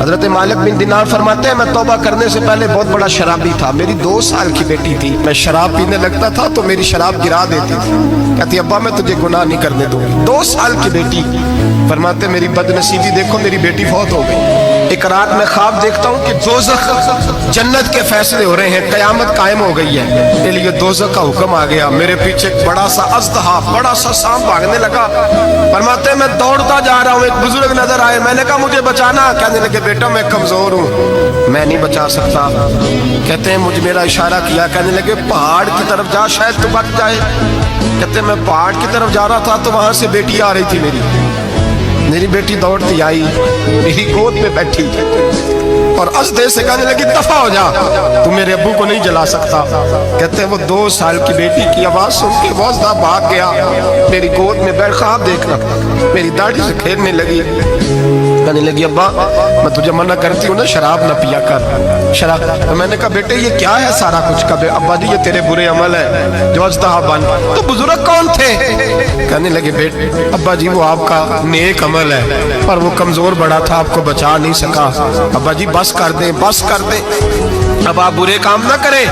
حضرت مالک بن دینار فرماتے ہیں میں توبہ کرنے سے پہلے بہت بڑا شرابی تھا، میری 2 سال کی بیٹی تھی، میں شراب پینے لگتا تھا تو میری شراب گرا دیتی تھی، کہتی ابا میں تجھے گناہ نہیں کرنے دوں گی۔ 2 سال کی بیٹی، فرماتے میری بد نصیبی دیکھو میری بیٹی فوت ہو گئی۔ ایک رات میں خواب دیکھتا ہوں کہ دوزخ جنت کے فیصلے ہو رہے ہیں، قیامت قائم ہو گئی ہے، میرے لیے دوزخ کا حکم آ گیا، میرے پیچھے ایک بڑا سا اژدہا، بڑا سا سانپ بھاگنے لگا۔ فرماتے ہیں میں دوڑتا جا رہا ہوں، ایک بزرگ نظر آئے، میں نے کہا مجھے بچانا، کہنے لگے بیٹا میں کمزور ہوں، میں نہیں بچا سکتا۔ کہتے ہیں مجھے میرا اشارہ کیا، کہنے لگے پہاڑ کی طرف جا شاید تو بچ جائے۔ کہتے ہیں میں پہاڑ کی طرف جا رہا تھا تو وہاں سے بیٹی آ رہی تھی، میری بیٹی دوڑتی آئی، میری گود میں بیٹھی اور اژدہے سے کہنے لگی دفع ہو جا، تو میرے ابو کو نہیں جلا سکتا۔ کہتے ہیں وہ 2 سال کی بیٹی کی آواز سن کے وہ اژدہا بھاگ گیا، میری گود میں بیٹھ خواب دیکھنا، میری داڑھی سے کھیلنے لگی، کہنے لگی ابا میں تجھے منع کرتی ہوں نا شراب نہ پیا کر شراب۔ میں نے کہا بیٹے یہ کیا ہے سارا کچھ؟ کبھی ابا جی یہ تیرے برے عمل ہے جو اژدہا بن۔ تو بزرگ کون تھے؟ کہنے لگے بیٹے ابا جی وہ آپ کا نیک عمل ہے پر وہ کمزور بڑا تھا، آپ کو بچا نہیں سکا، ابا جی بس کر دیں بس کر دیں، اب آپ برے کام نہ کریں،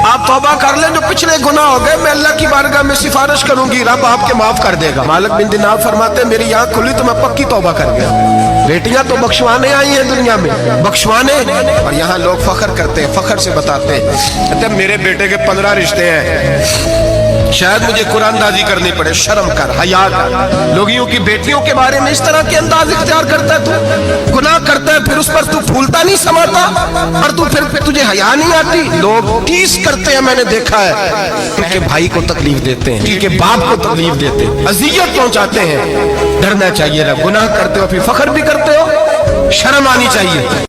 آپ توبہ کر لیں، جو پچھلے گناہ ہو گئے میں اللہ کی بارگاہ میں سفارش کروں گی، رب آپ کے معاف کر دے گا۔ مالک بن دینار فرماتے ہیں میری آنکھ کھلی تو میں پکی توبہ کر گیا۔ بیٹیاں تو بخشوانے آئی ہیں دنیا میں، بخشوانے، اور یہاں لوگ فخر کرتے ہیں، فخر سے بتاتے ہیں، کہتے ہیں میرے بیٹے کے 15 رشتے ہیں، شاید مجھے قرآن دازی کرنی پڑے، شرم کر، حیا کر، لوگیوں کی بیٹیوں کے بارے میں اس طرح کے انداز اختیار کرتا ہے، تو گناہ کرتا ہے پھر اس پر تو پھولتا نہیں سماتا، اور تو پھر تجھے حیا نہیں آتی۔ لوگ ٹیس کرتے ہیں، میں نے دیکھا ہے، ان کے بھائی کو تکلیف دیتے ہیں، ان کے باپ کو تکلیف دیتے ہیں، اذیت پہنچاتے ہیں۔ ڈرنا چاہیے، گناہ کرتے ہو پھر فخر بھی کرتے ہو، شرم آنی چاہیے۔